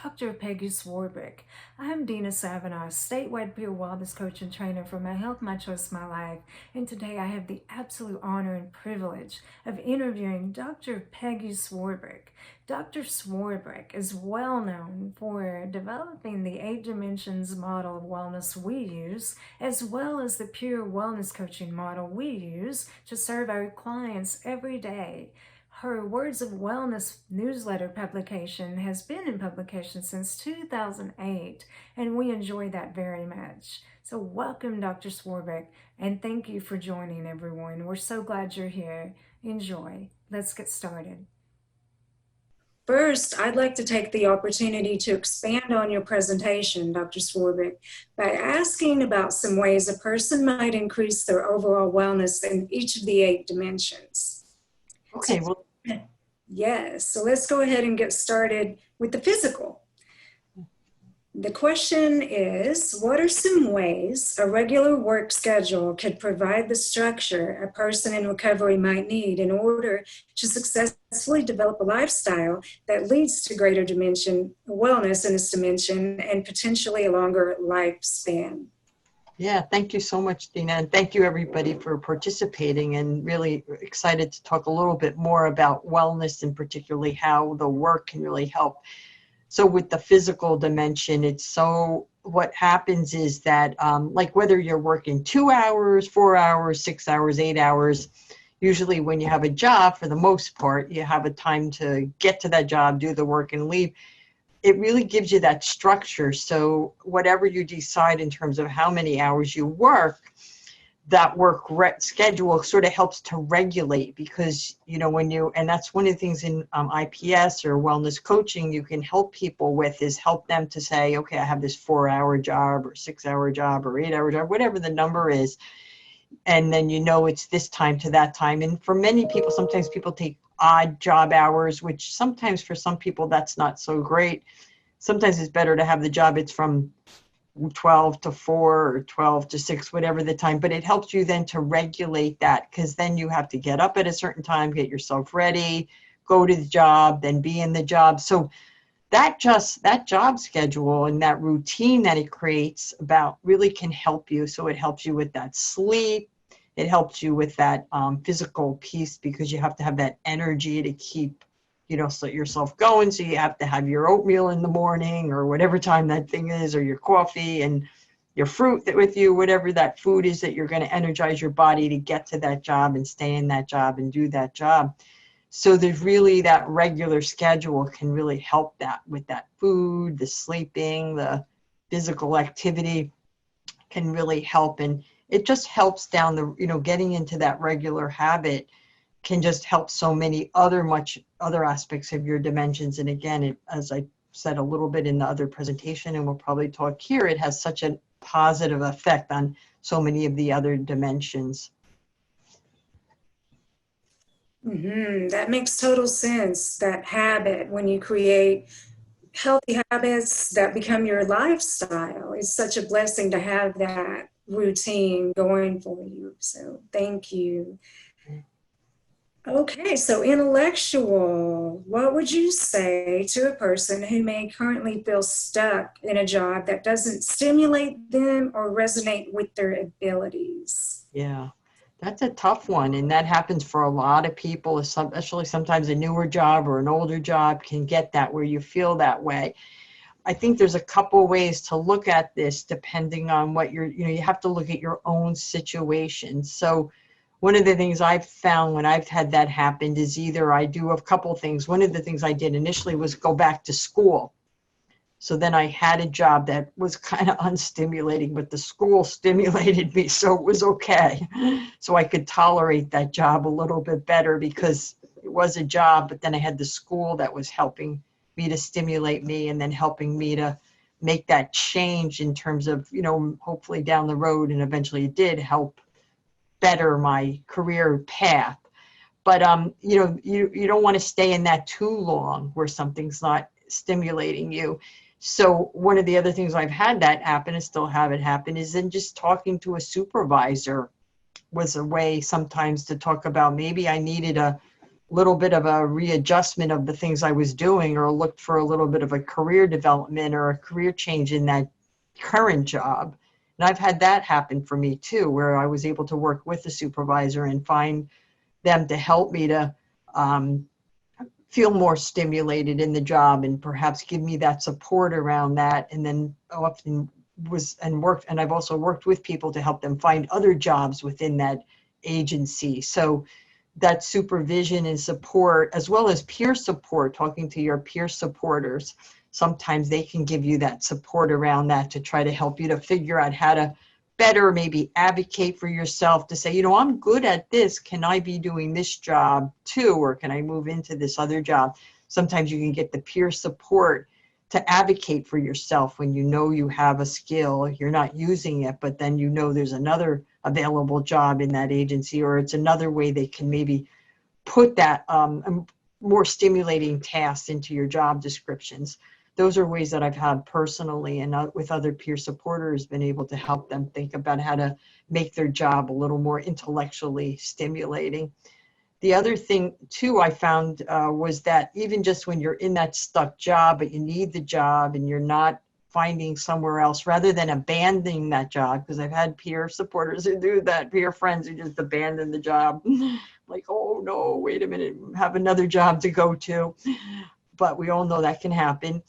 Dr. Peggy Swarbrick. I'm Dina Savanaugh, statewide peer wellness coach and trainer for My Health, My Choice, My Life. And today I have the absolute honor and privilege of interviewing Dr. Peggy Swarbrick. Dr. Swarbrick is well known for developing the 8 dimensions model of wellness we use, as well as the pure wellness coaching model we use to serve our clients every day. Her Words of Wellness newsletter publication has been in publication since 2008, and we enjoy that very much. So, welcome, Dr. Swarbrick, and thank you for joining, everyone. We're so glad you're here. Enjoy. Let's get started. First, I'd like to take the opportunity to expand on your presentation, Dr. Swarbrick, by asking about some ways a person might increase their overall wellness in each of the 8 dimensions. Okay, well, yes, so let's go ahead and get started with the physical. The question is, what are some ways a regular work schedule could provide the structure a person in recovery might need in order to successfully develop a lifestyle that leads to greater dimension wellness in this dimension and potentially a longer lifespan? yeah, thank you so much, Dina, and thank you everybody for participating, and really excited to talk a little bit more about wellness and particularly how the work can really help. So with the physical dimension, what happens is that like whether you're working 2 hours, 4 hours, 6 hours, 8 hours, usually when you have a job, for the most part, you have a time to get to that job, do the work and leave. It really gives you that structure. So whatever you decide in terms of how many hours you work, that schedule sort of helps to regulate, because, and that's one of the things in IPS or wellness coaching you can help people with, is help them to say, okay, I have this 4-hour job or 6-hour job or 8-hour job, whatever the number is. And then, it's this time to that time. And for many people, sometimes people take odd job hours, which sometimes for some people that's not so great. Sometimes it's better to have the job, it's from 12 to 4 or 12 to 6, whatever the time, but it helps you then to regulate that, because then you have to get up at a certain time, get yourself ready, go to the job, then be in the job. So that job schedule and that routine that it creates about really can help you. So it helps you with that sleep. It helps you with that physical piece, because you have to have that energy to keep so yourself going. So you have to have your oatmeal in the morning or whatever time that thing is, or your coffee and your fruit with you, whatever that food is that you're going to energize your body to get to that job and stay in that job and do that job. So there's really that regular schedule can really help that with that food, the sleeping, the physical activity can really help. And it just helps down the, getting into that regular habit can just help so many other aspects of your dimensions. And again, as I said a little bit in the other presentation, and we'll probably talk here, it has such a positive effect on so many of the other dimensions. That makes total sense. That habit, when you create healthy habits that become your lifestyle, it's such a blessing to have that routine going for you. So thank you. Okay, so intellectual, what would you say to a person who may currently feel stuck in a job that doesn't stimulate them or resonate with their abilities? Yeah, that's a tough one. And that happens for a lot of people, especially sometimes a newer job or an older job can get that, where you feel that way. I think there's a couple ways to look at this depending on what you have to look at your own situation. So one of the things I've found when I've had that happen is either I do a couple things. One of the things I did initially was go back to school. So then I had a job that was kind of unstimulating, but the school stimulated me, so it was okay. So I could tolerate that job a little bit better because it was a job, but then I had the school that was helping me to stimulate me and then helping me to make that change in terms of, hopefully down the road, and eventually it did help better my career path. But you don't want to stay in that too long where something's not stimulating you. So one of the other things I've had that happen and still have it happen is then just talking to a supervisor was a way sometimes to talk about, maybe I needed a little bit of a readjustment of the things I was doing, or looked for a little bit of a career development or a career change in that current job. And I've had that happen for me too, where I was able to work with the supervisor and find them to help me to feel more stimulated in the job and perhaps give me that support around that. And then often worked, and I've also worked with people to help them find other jobs within that agency. So that supervision and support, as well as peer support, talking to your peer supporters, sometimes they can give you that support around that to try to help you to figure out how to better maybe advocate for yourself, to say, you know, I'm good at this. Can I be doing this job too? Or can I move into this other job? Sometimes you can get the peer support to advocate for yourself when you know you have a skill, you're not using it, but then you know there's another available job in that agency, or it's another way they can maybe put that more stimulating tasks into your job descriptions. Those are ways that I've had personally, and with other peer supporters, been able to help them think about how to make their job a little more intellectually stimulating. The other thing too I found was that even just when you're in that stuck job, but you need the job and you're not finding somewhere else, rather than abandoning that job, because I've had peer supporters who do that, peer friends who just abandon the job. Like, oh no, wait a minute, have another job to go to. But we all know that can happen.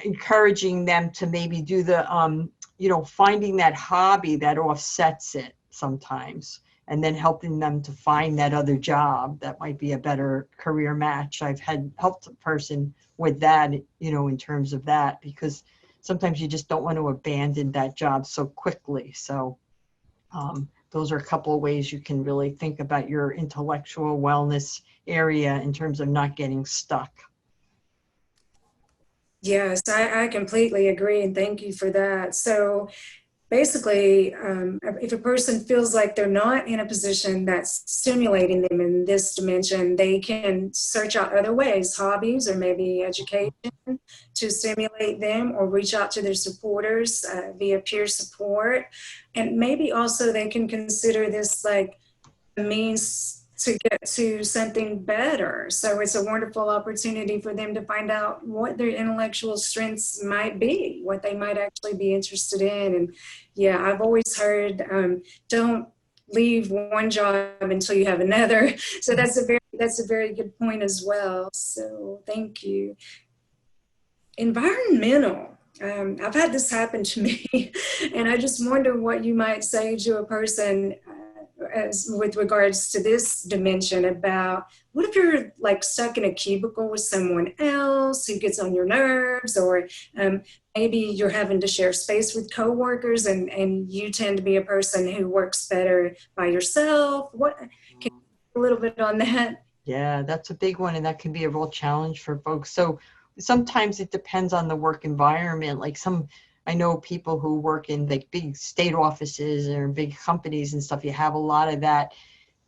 Encouraging them to maybe do the, finding that hobby that offsets it sometimes, and then helping them to find that other job that might be a better career match. I've helped a person with that, in terms of that, because sometimes you just don't want to abandon that job so quickly. So those are a couple of ways you can really think about your intellectual wellness area in terms of not getting stuck. Yes, I completely agree, and thank you for that. So basically, if a person feels like they're not in a position that's stimulating them in this dimension, they can search out other ways, hobbies or maybe education to stimulate them, or reach out to their supporters via peer support. And maybe also they can consider this like a means to get to something better. So it's a wonderful opportunity for them to find out what their intellectual strengths might be, what they might actually be interested in. And yeah, I've always heard, don't leave one job until you have another. So that's a very good point as well. So thank you. Environmental. I've had this happen to me, and I just wonder what you might say to a person as with regards to this dimension about what if you're like stuck in a cubicle with someone else who gets on your nerves, or maybe you're having to share space with coworkers, and you tend to be a person who works better by yourself. What can you a little bit on that? Yeah, that's a big one, and that can be a real challenge for folks. So sometimes it depends on the work environment. Like I know people who work in like big state offices or big companies and stuff. You have a lot of that.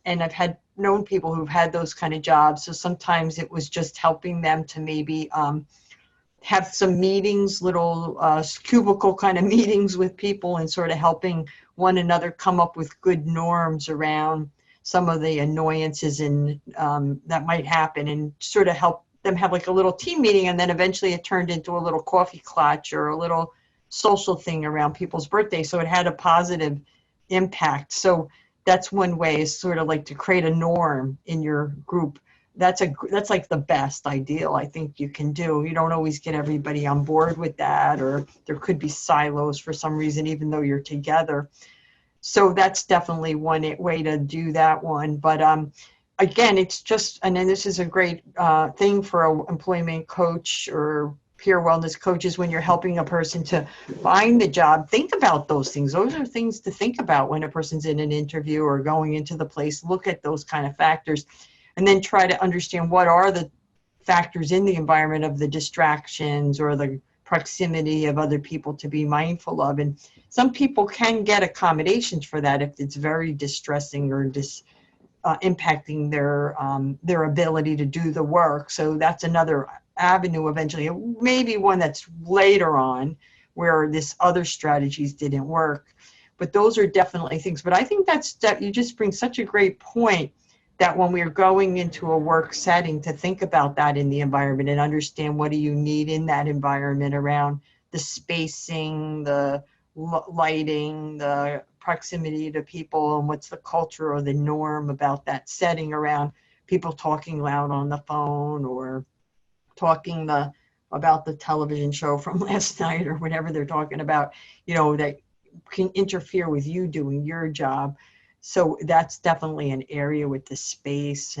And I've known people who've had those kind of jobs. So sometimes it was just helping them to maybe have some meetings, little cubicle kind of meetings with people, and sort of helping one another come up with good norms around some of the annoyances and that might happen, and sort of help them have like a little team meeting. And then eventually it turned into a little coffee clutch or a little social thing around people's birthdays. So it had a positive impact. So that's one way, is sort of like to create a norm in your group. That's like the best ideal I think you can do. You don't always get everybody on board with that, or there could be silos for some reason, even though you're together. So that's definitely one way to do that one. But again, it's just, and then this is a great thing for an employment coach or peer wellness coaches, when you're helping a person to find the job, think about those things. Those are things to think about when a person's in an interview or going into the place. Look at those kind of factors, and then try to understand what are the factors in the environment of the distractions or the proximity of other people to be mindful of. And some people can get accommodations for that if it's very distressing or impacting their ability to do the work. So that's another avenue eventually, maybe one that's later on where this other strategies didn't work. But those are definitely things. But I think that you just bring such a great point, that when we're going into a work setting, to think about that in the environment and understand what do you need in that environment around the spacing, the lighting, the proximity to people, and what's the culture or the norm about that setting around people talking loud on the phone or talking about the television show from last night or whatever they're talking about, that can interfere with you doing your job. So that's definitely an area with the space.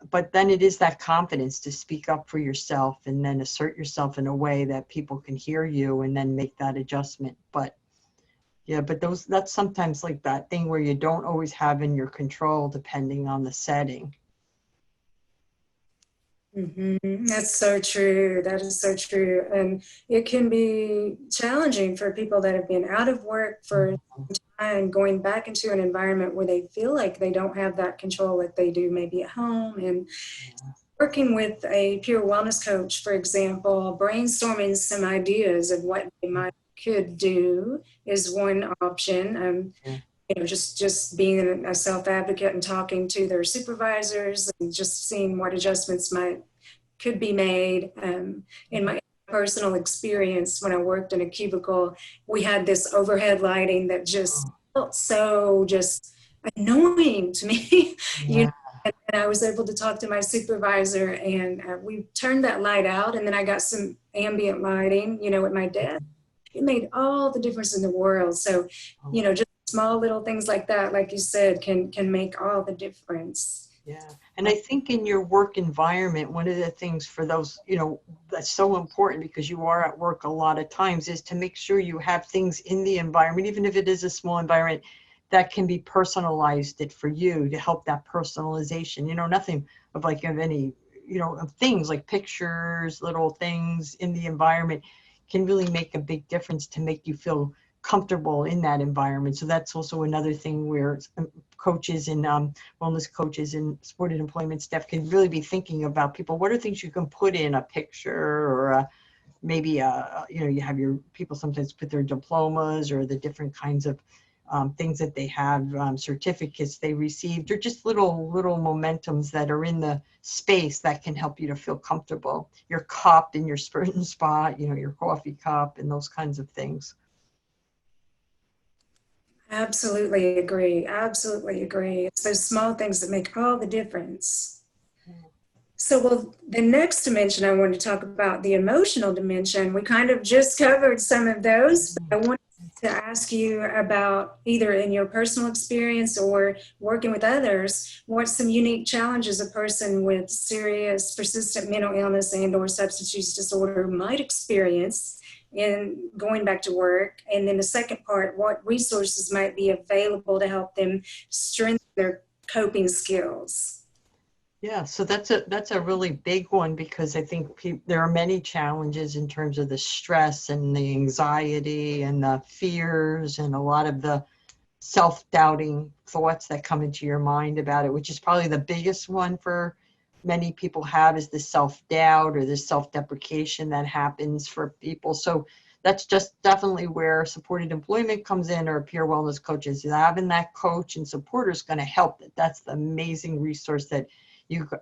But then it is that confidence to speak up for yourself and then assert yourself in a way that people can hear you and then make that adjustment. But yeah, but that's sometimes like that thing where you don't always have in your control depending on the setting. That's so true. That is so true. And it can be challenging for people that have been out of work for time, going back into an environment where they feel like they don't have that control like they do maybe at home. And working with a peer wellness coach, for example, brainstorming some ideas of what they could do is one option. Just being a self-advocate and talking to their supervisors and just seeing what adjustments could be made. In my personal experience, when I worked in a cubicle, we had this overhead lighting that just felt so just annoying to me. And I was able to talk to my supervisor, and we turned that light out, and then I got some ambient lighting, at my desk. It made all the difference in the world. So, just small little things like that, like you said, can make all the difference. Yeah. And I think in your work environment, one of the things for those, that's so important because you are at work a lot of times, is to make sure you have things in the environment, even if it is a small environment, that can be personalized for you to help that personalization. Nothing of any, of things like pictures, little things in the environment can really make a big difference to make you feel comfortable in that environment. So that's also another thing where coaches and wellness coaches and supported employment staff can really be thinking about people. What are things you can put in a picture, or maybe you have your people sometimes put their diplomas or the different kinds of things that they have, certificates they received, or just little momentums that are in the space that can help you to feel comfortable. Your cup in your certain spot, your coffee cup, and those kinds of things. Absolutely agree. Absolutely agree. It's those small things that make all the difference. So, well, the next dimension I want to talk about, the emotional dimension, we kind of just covered some of those, but I wanted to ask you about, either in your personal experience or working with others, what some unique challenges a person with serious persistent mental illness and or substance use disorder might experience in going back to work. And then the second part, what resources might be available to help them strengthen their coping skills. Yeah, so that's a really big one, because I think there are many challenges in terms of the stress and the anxiety and the fears and a lot of the self-doubting thoughts that come into your mind about it, which is probably the biggest one for many people have, is the self-doubt or the self-deprecation that happens for people. So that's just definitely where supported employment comes in, or peer wellness coaches. Having that coach and supporter is going to help. That's the amazing resource that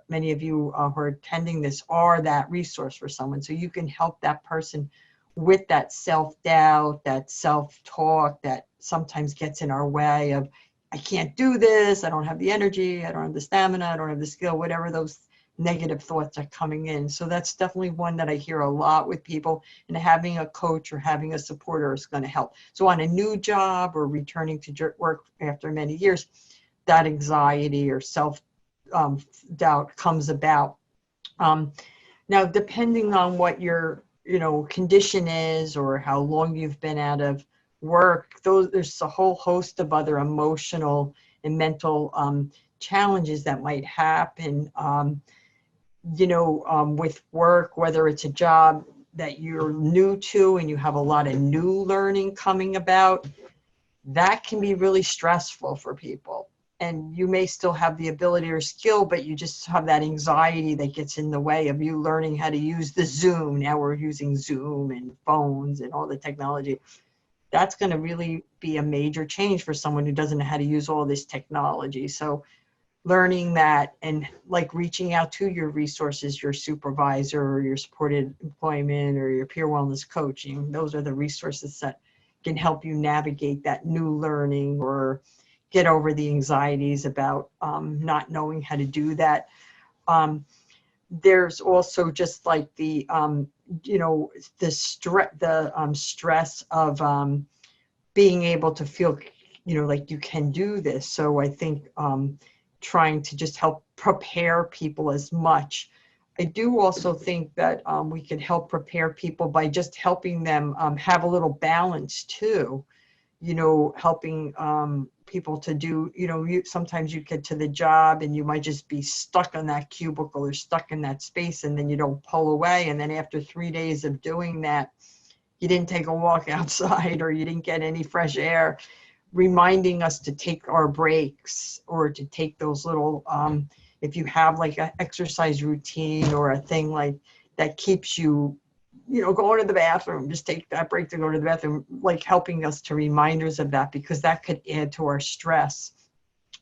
many of you who are attending this are that resource for someone. So you can help that person with that self-doubt, that self-talk that sometimes gets in our way of, I can't do this, I don't have the energy, I don't have the stamina, I don't have the skill, whatever those negative thoughts are coming in. So that's definitely one that I hear a lot with people, and having a coach or having a supporter is going to help. So on a new job or returning to work after many years, that anxiety or self-doubt comes about. Now, depending on what your condition is or how long you've been out of work, there's a whole host of other emotional and mental challenges that might happen. With work, whether it's a job that you're new to and you have a lot of new learning coming about, that can be really stressful for people. And you may still have the ability or skill, but you just have that anxiety that gets in the way of you learning how to use the Zoom. Now we're using Zoom and phones and all the technology. That's going to really be a major change for someone who doesn't know how to use all this technology. So learning that and like reaching out to your resources, your supervisor or your supported employment or your peer wellness coaching. Those are the resources that can help you navigate that new learning or get over the anxieties about not knowing how to do that. There's also just like the, the stress of being able to feel, like you can do this. So I think trying to just help prepare people as much. I do also think that we can help prepare people by just helping them have a little balance too, helping people to do, sometimes you get to the job and you might just be stuck on that cubicle or stuck in that space and then you don't pull away. And then after 3 days of doing that, you didn't take a walk outside or you didn't get any fresh air. Reminding us to take our breaks or to take those little, if you have like an exercise routine or a thing like that keeps you, going to the bathroom, just take that break to go to the bathroom, like helping us to reminders of that, because that could add to our stress.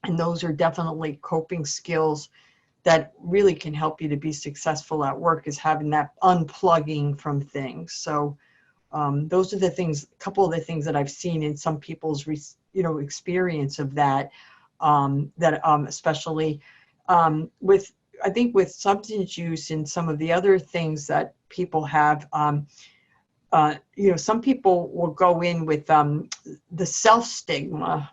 And those are definitely coping skills that really can help you to be successful at work, is having that unplugging from things. So those are the things, a couple of the things that I've seen in some people's, experience of that, especially with, I think with substance use and some of the other things that people have, some people will go in with the self-stigma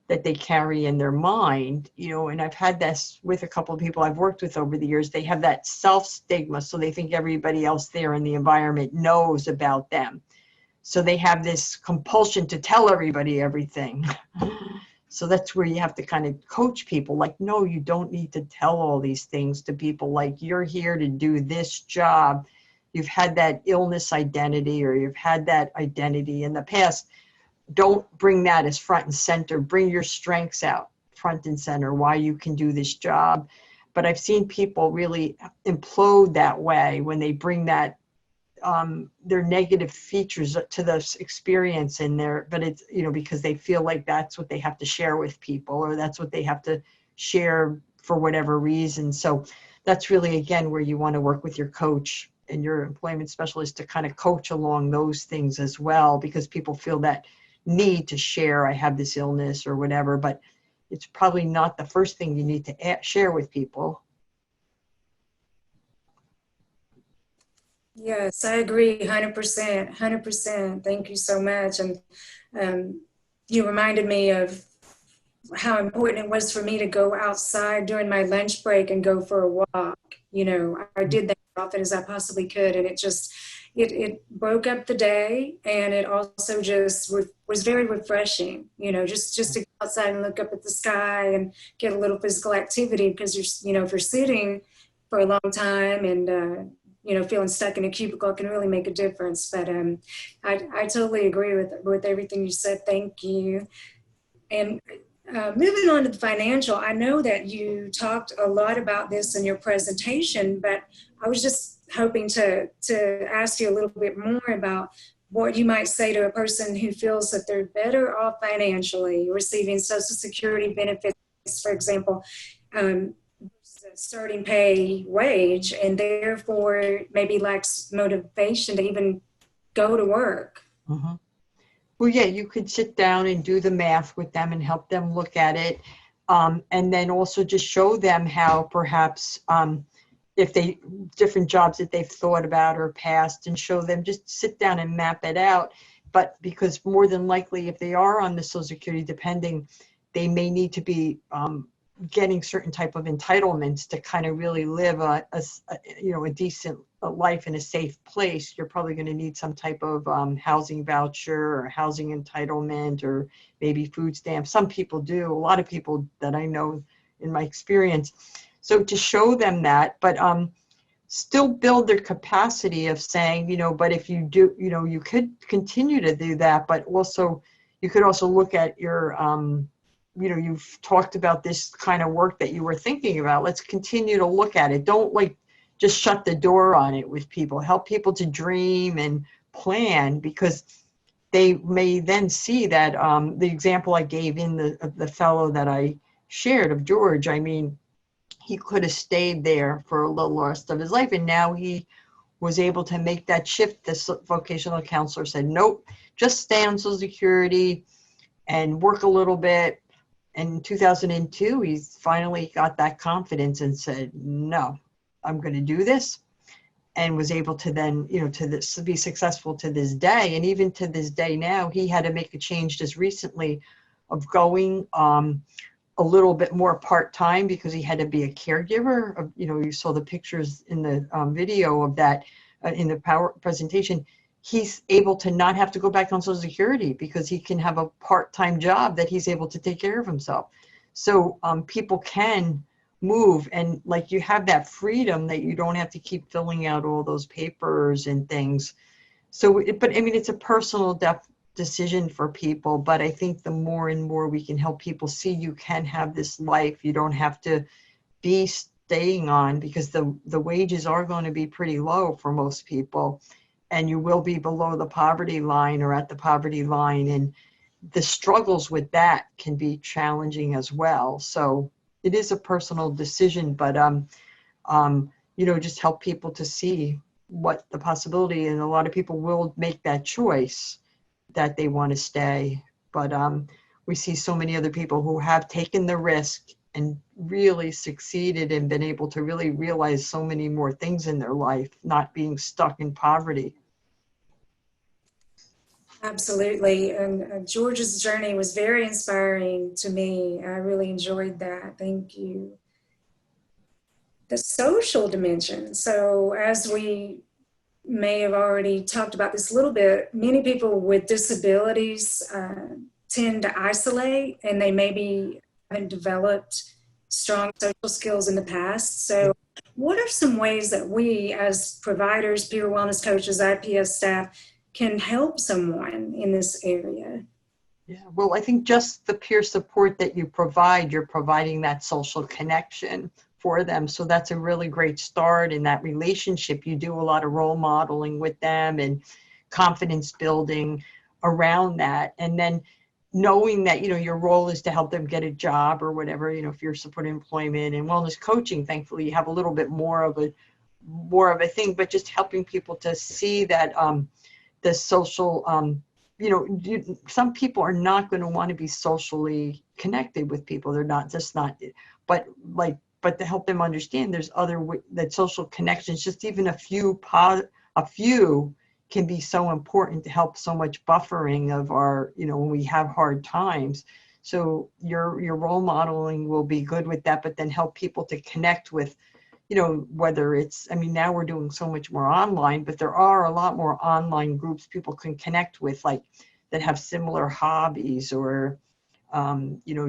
that they carry in their mind, and I've had this with a couple of people I've worked with over the years. They have that self-stigma, so they think everybody else there in the environment knows about them. So they have this compulsion to tell everybody everything. So that's where you have to kind of coach people, like, no, you don't need to tell all these things to people. Like, you're here to do this job. You've had that illness identity, or you've had that identity in the past. Don't bring that as front and center. Bring your strengths out front and center, why you can do this job. But I've seen people really implode that way when they bring that, their negative features to this experience in there, but it's, because they feel like that's what they have to share with people, or that's what they have to share for whatever reason. So that's really, again, where you want to work with your coach and your employment specialist to kind of coach along those things as well, because people feel that need to share, I have this illness or whatever, but it's probably not the first thing you need to share with people. Yes, I agree 100%, 100%. Thank you so much. And you reminded me of how important it was for me to go outside during my lunch break and go for a walk. I did that as often as I possibly could, and it broke up the day, and it also just was very refreshing, just to go outside and look up at the sky and get a little physical activity, because if you're sitting for a long time and, feeling stuck in a cubicle, can really make a difference. But I totally agree with everything you said. Thank you. And moving on to the financial, I know that you talked a lot about this in your presentation, but I was just hoping to ask you a little bit more about what you might say to a person who feels that they're better off financially, receiving Social Security benefits, for example, starting pay wage, and therefore maybe lacks motivation to even go to work. Mm-hmm. Well, yeah, you could sit down and do the math with them and help them look at it. And then also just show them how perhaps if they different jobs that they've thought about or passed, and show them, just sit down and map it out. But because more than likely, if they are on the Social Security depending, they may need to be getting certain type of entitlements to kind of really live a decent life in a safe place. You're probably going to need some type of housing voucher or housing entitlement, or maybe food stamps. Some people do, a lot of people that I know in my experience. So to show them that, but still build their capacity of saying, but if you do, you could continue to do that, but also you could also look at your you've talked about this kind of work that you were thinking about. Let's continue to look at it. Don't just shut the door on it with people. Help people to dream and plan, because they may then see that the example I gave in the fellow that I shared of George, I mean, he could have stayed there for a little rest of his life, and now he was able to make that shift. This vocational counselor said, nope, just stay on Social Security and work a little bit. And in 2002, he finally got that confidence and said, no, I'm going to do this. And was able to then, to be successful to this day. And even to this day now, he had to make a change just recently of going a little bit more part-time because he had to be a caregiver. You saw the pictures in the video of that in the power presentation. He's able to not have to go back on Social Security because he can have a part-time job that he's able to take care of himself. So people can move, and like you have that freedom that you don't have to keep filling out all those papers and things. So, but I mean, it's a personal decision for people, but I think the more and more we can help people see you can have this life, you don't have to be staying on, because the wages are going to be pretty low for most people, and you will be below the poverty line or at the poverty line, and the struggles with that can be challenging as well. So it is a personal decision, but just help people to see what the possibility, and a lot of people will make that choice that they want to stay. But we see so many other people who have taken the risk and really succeeded and been able to really realize so many more things in their life, not being stuck in poverty. Absolutely. And George's journey was very inspiring to me. I really enjoyed that. Thank you. The social dimension. So as we may have already talked about this a little bit, many people with disabilities tend to isolate, and they maybe haven't developed strong social skills in the past. So what are some ways that we as providers, peer wellness coaches, IPS staff can help someone in this area? Yeah, well, I think just the peer support that you provide, you're providing that social connection for them. So that's a really great start in that relationship. You do a lot of role modeling with them and confidence building around that. And then knowing that, your role is to help them get a job or whatever, if you're supporting employment and wellness coaching, thankfully you have a little bit more of a thing, but just helping people to see that the social, some people are not going to want to be socially connected with people. They're not, but to help them understand there's that social connections, just even a few can be so important to help so much buffering of our, when we have hard times. So your role modeling will be good with that, but then help people to connect with, whether it's, now we're doing so much more online, but there are a lot more online groups people can connect with, like that have similar hobbies or,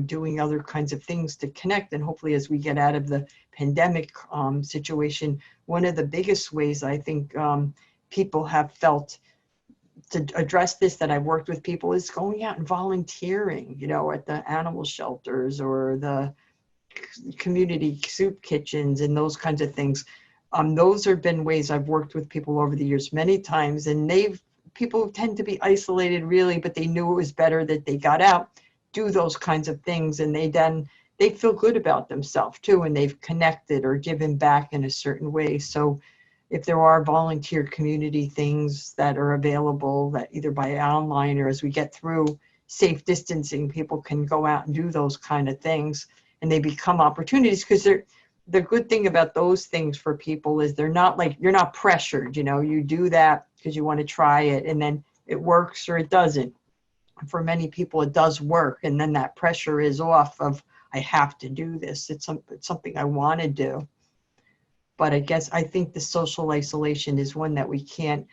doing other kinds of things to connect. And hopefully as we get out of the pandemic situation, one of the biggest ways I think people have felt to address this that I've worked with people is going out and volunteering, at the animal shelters or the community soup kitchens and those kinds of things. Those have been ways I've worked with people over the years many times, and people tend to be isolated really, but they knew it was better that they got out, do those kinds of things, and they feel good about themselves too, and they've connected or given back in a certain way. So if there are volunteer community things that are available, that either by online or as we get through safe distancing, people can go out and do those kind of things, and they become opportunities, because the good thing about those things for people is they're not like, you're not pressured, you do that because you want to try it, and then it works or it doesn't. For many people, it does work, and then that pressure is off of, I have to do this. It's something I want to do. But I think the social isolation is one that we can't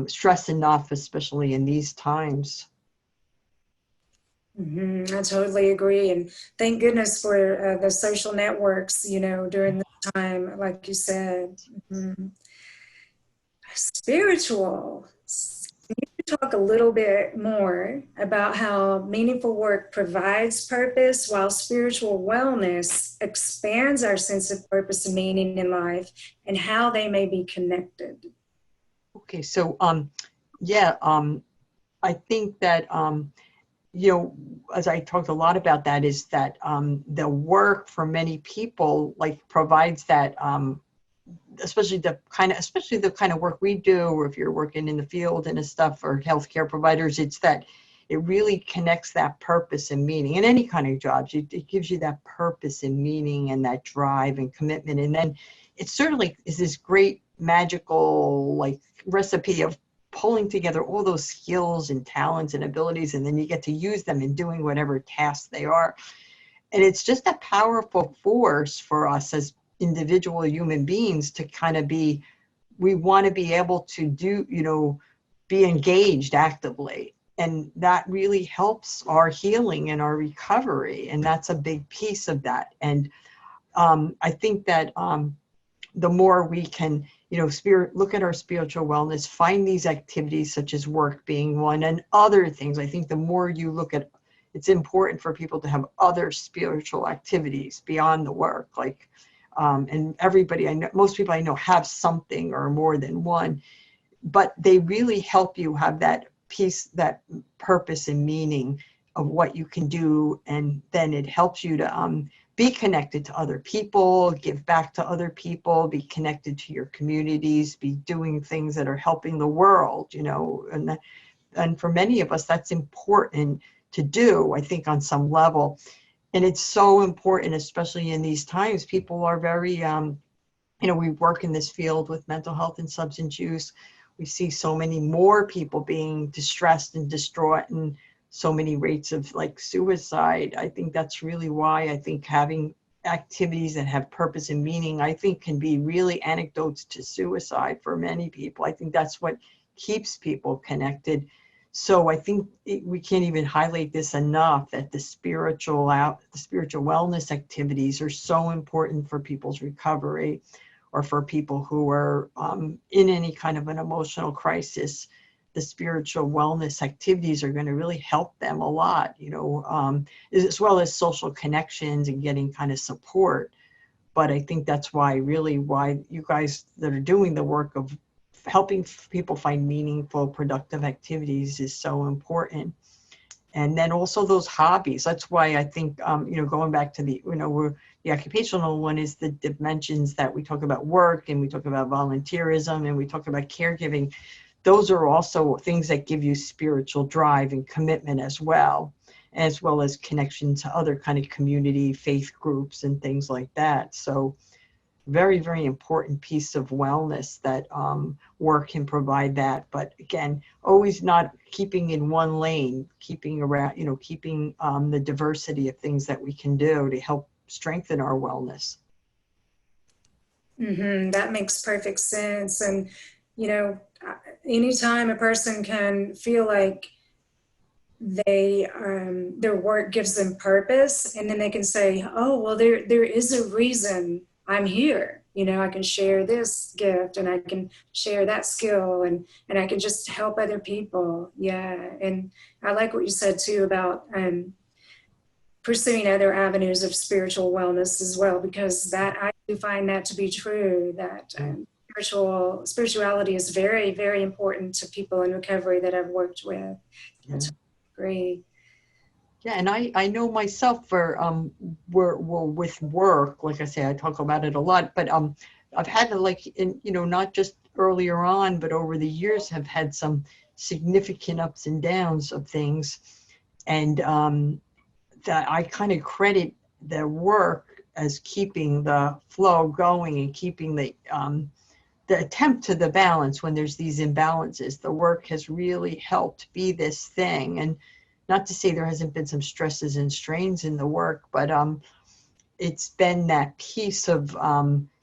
stress enough, especially in these times. I totally agree. And thank goodness for the social networks, during this time, like you said. Spiritual. Can you talk a little bit more about how meaningful work provides purpose, while spiritual wellness expands our sense of purpose and meaning in life, and how they may be connected? Okay, so I think that you know, as I talked a lot about that, is that the work for many people like provides that, especially the kind of work we do, or if you're working in the field and stuff, or healthcare providers, it's that it really connects that purpose and meaning in any kind of jobs. It gives you that purpose and meaning and that drive and commitment. And then it certainly is this great magical like recipe of pulling together all those skills and talents and abilities, and then you get to use them in doing whatever tasks they are. And it's just a powerful force for us as individual human beings to kind of we want to be able to do, you know, be engaged actively. And that really helps our healing and our recovery. And that's a big piece of that. And I think that the more we can, you know, look at our spiritual wellness, find these activities such as work being one and other things. I think the more you look at, it's important for people to have other spiritual activities beyond the work. Like, and everybody I know, most people I know have something or more than one, but they really help you have that piece, that purpose and meaning of what you can do. And then it helps you to be connected to other people, give back to other people, be connected to your communities, be doing things that are helping the world, you know, and for many of us, that's important to do, I think, on some level. And it's so important, especially in these times. People are very, you know, we work in this field with mental health and substance use. We see so many more people being distressed and distraught, and so many rates of like suicide. I think that's really why I think having activities that have purpose and meaning, I think, can be really antidotes to suicide for many people. I think that's what keeps people connected. So I think we can't even highlight this enough, that the spiritual wellness activities are so important for people's recovery, or for people who are in any kind of an emotional crisis. The spiritual wellness activities are going to really help them a lot, you know, as well as social connections and getting kind of support. But I think that's why you guys that are doing the work of helping people find meaningful, productive activities is so important. And then also those hobbies. That's why I think, you know, going back to the occupational one is the dimensions that we talk about work, and we talk about volunteerism, and we talk about caregiving. Those are also things that give you spiritual drive and commitment as well as connection to other kind of community faith groups and things like that. So very, very important piece of wellness that work can provide that. But again, always not keeping in one lane, keeping around, you know, keeping the diversity of things that we can do to help strengthen our wellness. Mm-hmm. That makes perfect sense. And, you know, anytime a person can feel like their work gives them purpose, and then they can say, oh, well, there is a reason I'm here. You know, I can share this gift, and I can share that skill, and I can just help other people. Yeah. And I like what you said too about pursuing other avenues of spiritual wellness as well, because that I do find that to be true, that spirituality is very, very important to people in recovery that I've worked with. That's great. Yeah, and I know myself for we're with work, like I say, I talk about it a lot, but I've had to, like, in, you know, not just earlier on, but over the years have had some significant ups and downs of things. And that I kind of credit the work as keeping the flow going and keeping the attempt to the balance when there's these imbalances. The work has really helped be this thing. And not to say there hasn't been some stresses and strains in the work, but it's been that piece of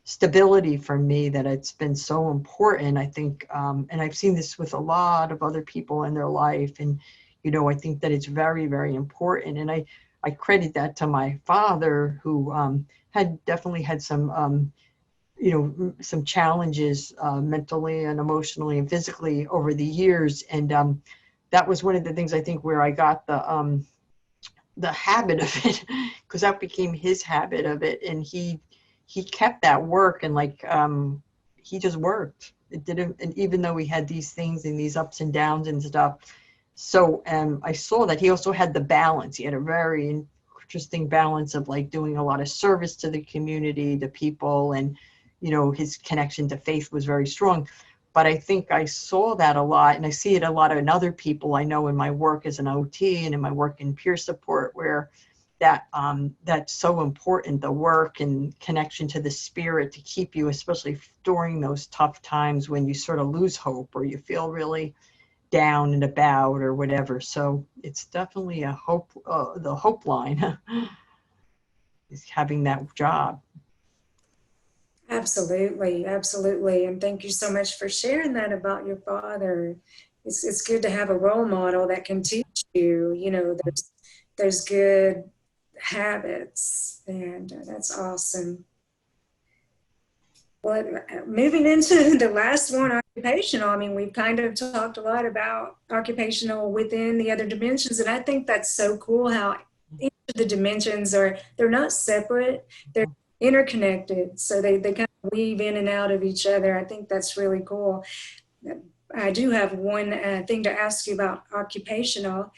stability for me that it's been so important, I think. And I've seen this with a lot of other people in their life. And, you know, I think that it's very, very important. And I credit that to my father, who had definitely had some, you know, some challenges mentally and emotionally and physically over the years. And that was one of the things I think where I got the habit of it, because that became his habit of it. And he kept that work, and like he just worked. It didn't, and even though we had these things and these ups and downs and stuff, So I saw that he also had the balance. He had a very interesting balance of like doing a lot of service to the community, the people, and, you know, his connection to faith was very strong. But I think I saw that a lot, and I see it a lot in other people I know in my work as an OT and in my work in peer support, where that's so important, the work and connection to the spirit, to keep you, especially during those tough times when you sort of lose hope or you feel really down and about or whatever. So it's definitely a hope, the hope line is having that job. Absolutely, absolutely. And thank you so much for sharing that about your father. It's good to have a role model that can teach you, you know, there's good habits, and that's awesome. Well, moving into the last one, occupational, I mean, we've kind of talked a lot about occupational within the other dimensions, and I think that's so cool how each of the dimensions they're not separate, they're interconnected, so they kind of weave in and out of each other. I think that's really cool. I do have one thing to ask you about occupational.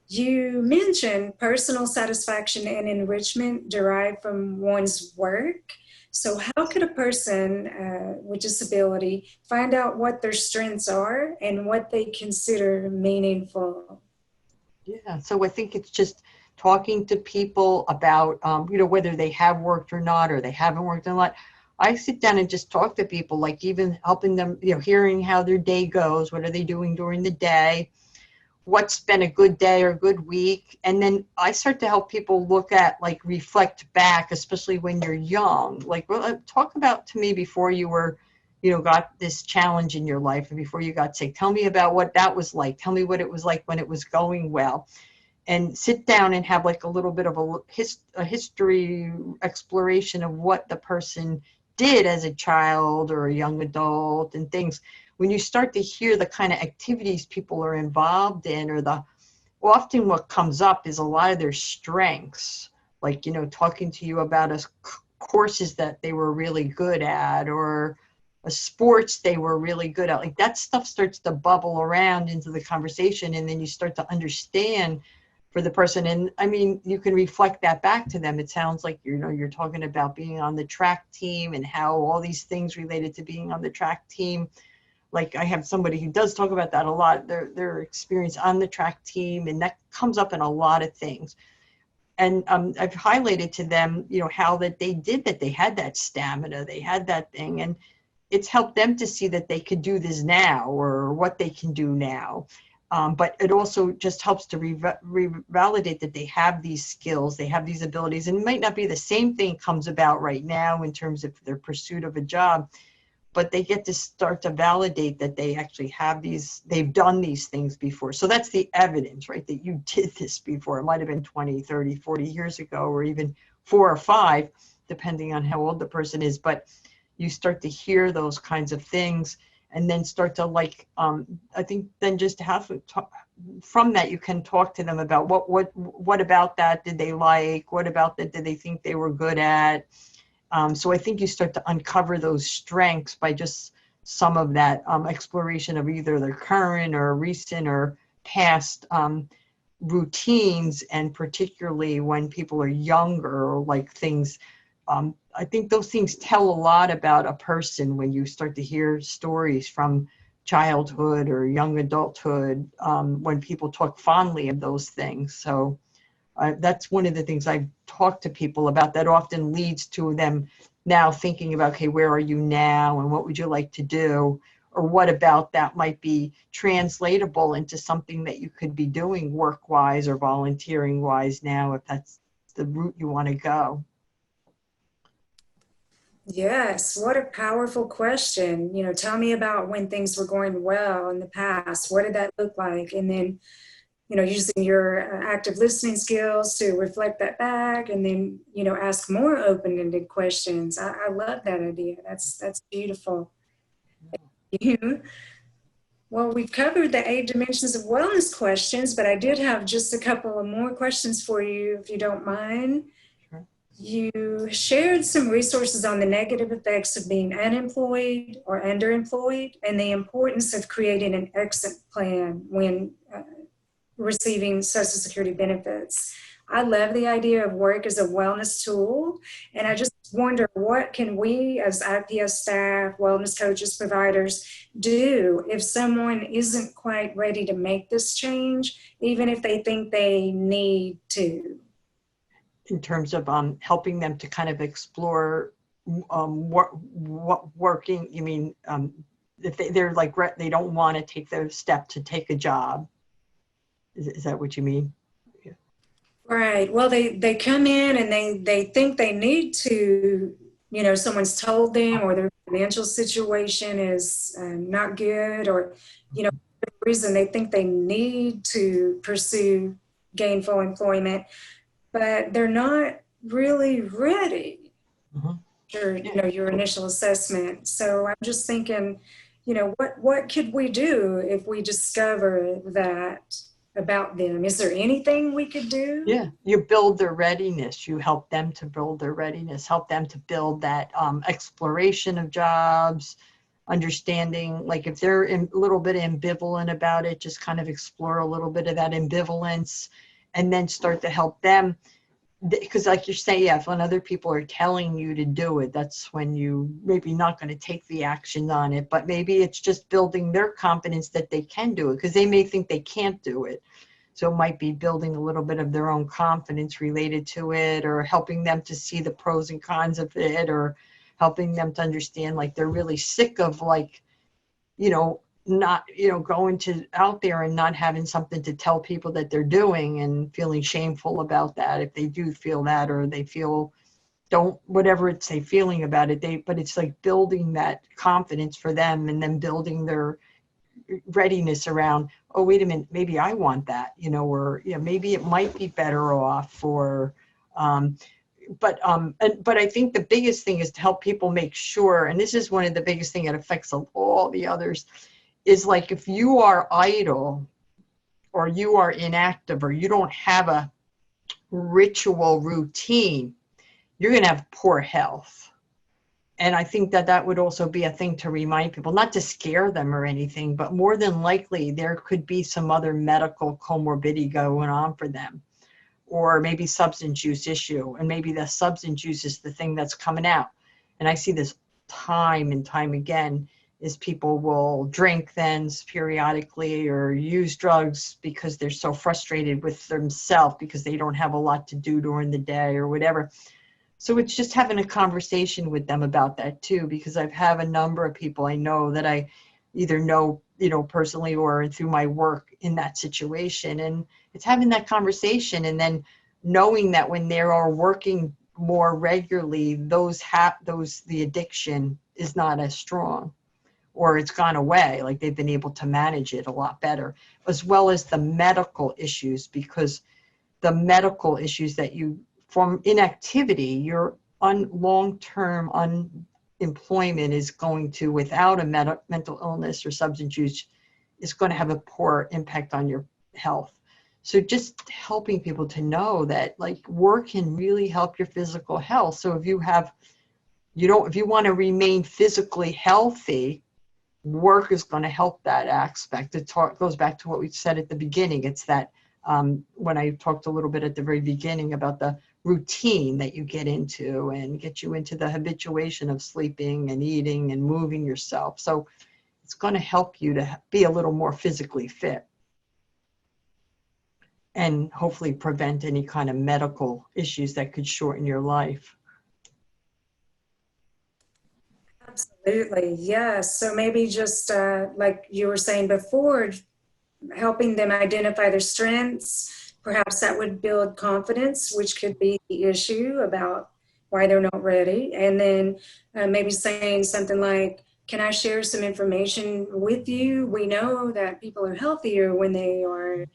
You mentioned personal satisfaction and enrichment derived from one's work. So, how could a person with disability find out what their strengths are and what they consider meaningful? Yeah, so I think it's just talking to people about, you know, whether they have worked or not, or they haven't worked a lot. I sit down and just talk to people, like even helping them, you know, hearing how their day goes, what are they doing during the day, what's been a good day or good week. And then I start to help people look at, like, reflect back, especially when you're young. Like, well, talk about to me before you were, you know, got this challenge in your life and before you got sick. Tell me about what that was like. Tell me what it was like when it was going well. And sit down and have like a little bit of a history exploration of what the person did as a child or a young adult and things. When you start to hear the kind of activities people are involved in, or often what comes up is a lot of their strengths, like, you know, talking to you about courses that they were really good at, or a sports they were really good at. Like, that stuff starts to bubble around into the conversation, and then you start to understand for the person. And I mean, you can reflect that back to them. It sounds like, you know, you're talking about being on the track team and how all these things related to being on the track team. Like, I have somebody who does talk about that a lot, their experience on the track team, and that comes up in a lot of things. And I've highlighted to them, you know, how that they did that. They had that stamina, they had that thing, and it's helped them to see that they could do this now, or what they can do now. But it also just helps to revalidate that they have these skills, they have these abilities, and it might not be the same thing comes about right now in terms of their pursuit of a job, but they get to start to validate that they actually have they've done these things before. So that's the evidence, right? That you did this before. It might've been 20, 30, 40 years ago, or even 4 or 5, depending on how old the person is. But you start to hear those kinds of things, and then start to, like, I think then just have to talk, from that you can talk to them about what about that did they like, what about that did they think they were good at. So I think you start to uncover those strengths by just some of that exploration of either their current or recent or past routines, and particularly when people are younger, like things. I think those things tell a lot about a person when you start to hear stories from childhood or young adulthood, when people talk fondly of those things. So that's one of the things I've talked to people about that often leads to them now thinking about, okay, where are you now and what would you like to do? Or what about that might be translatable into something that you could be doing work-wise or volunteering-wise now, if that's the route you want to go. Yes, what a powerful question. You know, tell me about when things were going well in the past. What did that look like? And then, you know, using your active listening skills to reflect that back, and then, you know, ask more open-ended questions. I love that idea. That's beautiful. You. Well, we've covered the 8 dimensions of wellness questions, but I did have just a couple of more questions for you, if you don't mind. Sure. You shared some resources on the negative effects of being unemployed or underemployed, and the importance of creating an exit plan when receiving Social Security benefits. I love the idea of work as a wellness tool, and I just wonder, what can we as IPS staff, wellness coaches, providers do if someone isn't quite ready to make this change, even if they think they need to? In terms of helping them to kind of explore what working, you mean, if they're like, they don't want to take the step to take a job. Is that what you mean? Yeah. Right. Well, they come in and they think they need to, you know, someone's told them, or their financial situation is not good, or, you know, for whatever reason they think they need to pursue gainful employment, but they're not really ready. Mm-hmm. Your, you know, your initial assessment. So I'm just thinking, you know, what could we do if we discover that about them? Is there anything we could do? Yeah, you build their readiness. You help them to build their readiness, help them to build that exploration of jobs, understanding, like if they're a little bit ambivalent about it, just kind of explore a little bit of that ambivalence, and then start to help them. Because like you say, yeah, if when other people are telling you to do it, that's when you maybe not going to take the action on it, but maybe it's just building their confidence that they can do it, because they may think they can't do it. So it might be building a little bit of their own confidence related to it, or helping them to see the pros and cons of it, or helping them to understand, like, they're really sick of, like, you know, not, you know, going to out there and not having something to tell people that they're doing and feeling shameful about that if they do feel that, or they feel whatever it's they feeling about it, but it's like building that confidence for them, and then building their readiness around, oh, wait a minute, maybe I want that, you know, or, you know, maybe it might be better off, or but I think the biggest thing is to help people make sure, and this is one of the biggest thing that affects all the others, is like, if you are idle, or you are inactive, or you don't have a ritual routine, you're going to have poor health. And I think that that would also be a thing to remind people, not to scare them or anything, but more than likely there could be some other medical comorbidity going on for them, or maybe substance use issue, and maybe the substance use is the thing that's coming out. And I see this time and time again, is people will drink then periodically, or use drugs because they're so frustrated with themselves because they don't have a lot to do during the day or whatever. So it's just having a conversation with them about that too, because I've had a number of people I know that I either know, you know, personally or through my work in that situation. And it's having that conversation, and then knowing that when they are working more regularly, the addiction is not as strong, or it's gone away, like they've been able to manage it a lot better, as well as the medical issues, because the medical issues that you, from inactivity, your long-term unemployment is going to, without a mental illness or substance use, is going to have a poor impact on your health. So just helping people to know that, like, work can really help your physical health. So if you want to remain physically healthy, work is going to help that aspect. It goes back to what we said at the beginning. It's that when I talked a little bit at the very beginning about the routine that you get into, and get you into the habituation of sleeping and eating and moving yourself. So it's going to help you to be a little more physically fit, and hopefully prevent any kind of medical issues that could shorten your life. Absolutely, yes. So maybe just like you were saying before, helping them identify their strengths, perhaps that would build confidence, which could be the issue about why they're not ready. And then maybe saying something like, can I share some information with you? We know that people are healthier when they are,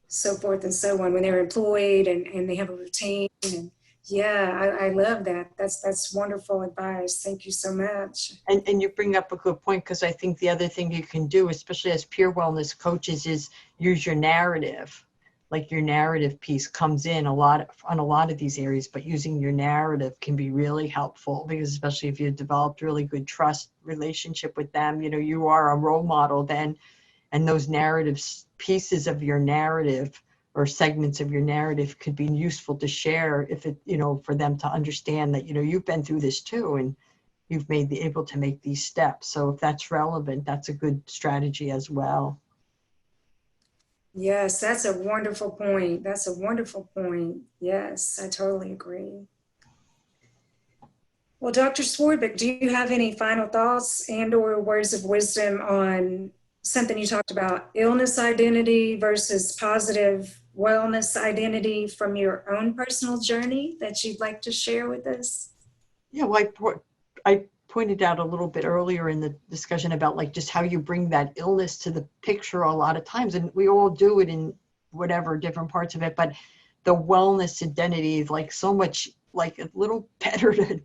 so forth and so on, when they're employed and they have a routine. And yeah, I love that. That's wonderful advice. Thank you so much. And you bring up a good point, because I think the other thing you can do, especially as peer wellness coaches, is use your narrative. Like, your narrative piece comes in on a lot of these areas, but using your narrative can be really helpful, because especially if you've developed really good trust relationship with them, you know, you are a role model then, and those narratives pieces of your narrative or segments of your narrative could be useful to share if it, for them to understand that, you've been through this too, and you've able to make these steps. So if that's relevant, that's a good strategy as well. Yes, that's a wonderful point. That's a wonderful point. Yes, I totally agree. Well, Dr. Swarbrick, do you have any final thoughts and or words of wisdom on something you talked about, illness identity versus positive wellness identity from your own personal journey that you'd like to share with us? Yeah, well, I pointed out a little bit earlier in the discussion about like just how you bring that illness to the picture a lot of times, and we all do it in whatever different parts of it, but the wellness identity is like so much like a little better to,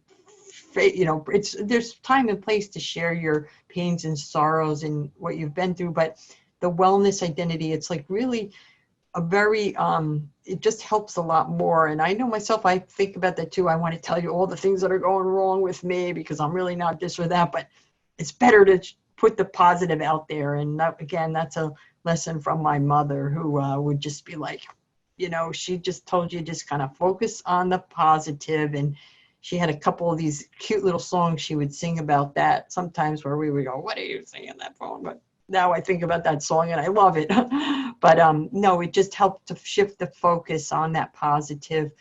there's time and place to share your pains and sorrows and what you've been through, but the wellness identity, it's like really a very, it just helps a lot more. And I know myself, I think about that too. I want to tell you all the things that are going wrong with me because I'm really not this or that, but it's better to put the positive out there. And that, again, that's a lesson from my mother who would just be like, she just told you just kind of focus on the positive. And she had a couple of these cute little songs she would sing about that sometimes where we would go, what are you singing that for? But now I think about that song and I love it. But no, it just helped to shift the focus on that positive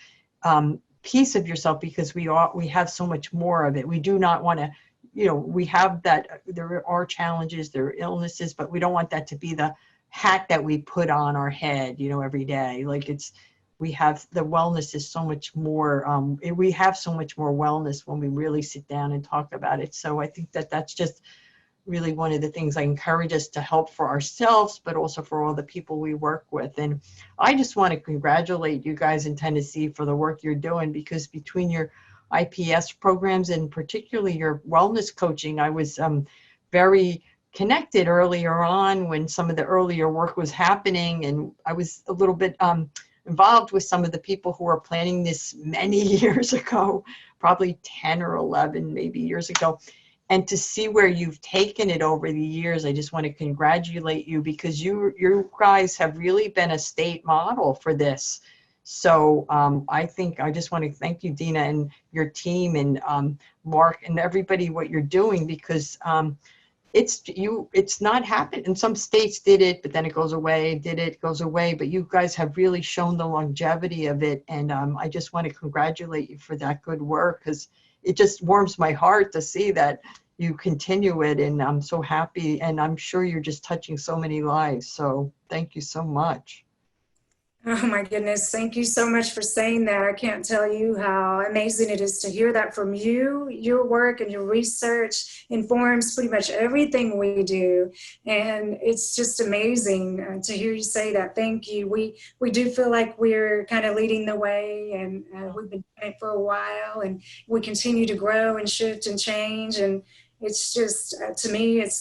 piece of yourself, because we have so much more of it. We do not want to, we have that, there are challenges, there are illnesses, but we don't want that to be the hat that we put on our head, every day. Like we have, the wellness is so much more, we have so much more wellness when we really sit down and talk about it. So I think that that's just really one of the things I encourage us to help for ourselves, but also for all the people we work with. And I just want to congratulate you guys in Tennessee for the work you're doing, because between your IPS programs and particularly your wellness coaching, I was very connected earlier on when some of the earlier work was happening. And I was a little bit involved with some of the people who were planning this many years ago, probably 10 or 11 maybe years ago. And to see where you've taken it over the years, I just want to congratulate you, because you guys have really been a state model for this. So I think I just want to thank you, Dina, and your team, and Mark, and everybody, what you're doing, because it's not happened. And some states did it, but then it goes away, goes away. But you guys have really shown the longevity of it. And I just want to congratulate you for that good work, because it just warms my heart to see that you continue it. And I'm so happy. And I'm sure you're just touching so many lives. So thank you so much. Oh my goodness. Thank you so much for saying that. I can't tell you how amazing it is to hear that from you. Your work and your research informs pretty much everything we do. And it's just amazing to hear you say that. Thank you. We do feel like we're kind of leading the way, and we've been doing it for a while, and we continue to grow and shift and change. And it's just, to me, it's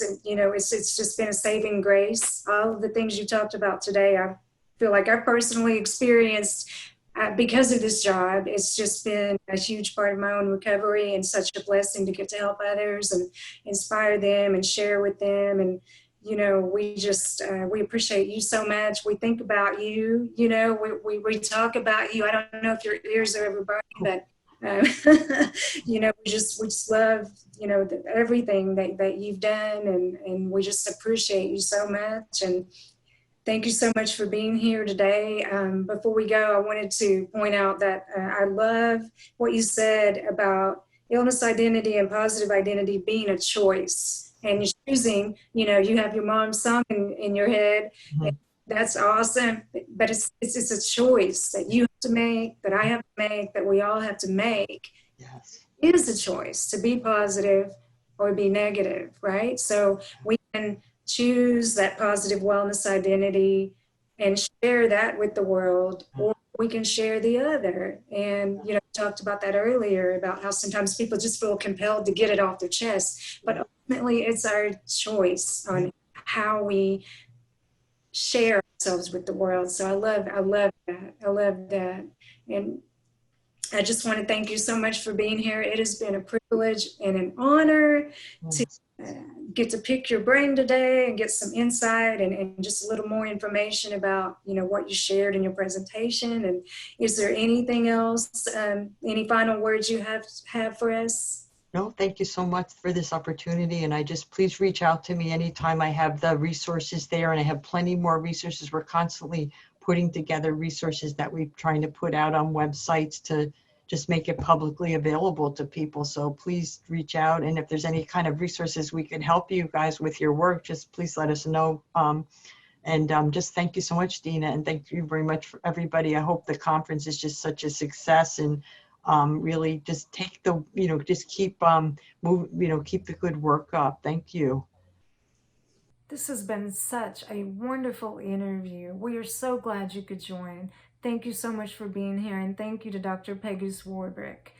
just been a saving grace. All of the things you talked about today, I feel like I've personally experienced because of this job. It's just been a huge part of my own recovery, and such a blessing to get to help others and inspire them and share with them. And, we appreciate you so much. We think about you, we talk about you. I don't know if your ears are ever burning, but we just love, everything that you've done, and we just appreciate you so much. And thank you so much for being here today. Before we go, I wanted to point out that I love what you said about illness identity and positive identity being a choice. And you're choosing, you have your mom's song in your head. Mm-hmm. And that's awesome. But it's a choice that you have to make, that I have to make, that we all have to make. Yes. It is a choice to be positive or be negative, right? So we can choose that positive wellness identity and share that with the world, or we can share the other. And we talked about that earlier, about how sometimes people just feel compelled to get it off their chest, but ultimately it's our choice on how we share ourselves with the world. So I love that. And I just want to thank you so much for being here. It has been a privilege and an honor to get to pick your brain today and get some insight and just a little more information about, what you shared in your presentation. And is there anything else, any final words you have for us? No, thank you so much for this opportunity. And I just, please reach out to me anytime. I have the resources there, and I have plenty more resources. We're constantly putting together resources that we're trying to put out on websites to just make it publicly available to people. So please reach out. And if there's any kind of resources we can help you guys with your work, just please let us know. Just thank you so much, Dina. And thank you very much for everybody. I hope the conference is just such a success, and really just take the, just keep keep the good work up. Thank you. This has been such a wonderful interview. We are so glad you could join. Thank you so much for being here, and thank you to Dr. Peggy Swarbrick.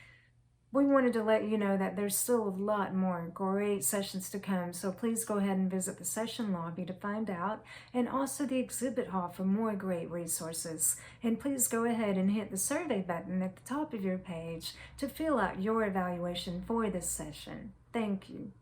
We wanted to let you know that there's still a lot more great sessions to come, so please go ahead and visit the session lobby to find out, and also the exhibit hall for more great resources. And please go ahead and hit the survey button at the top of your page to fill out your evaluation for this session. Thank you.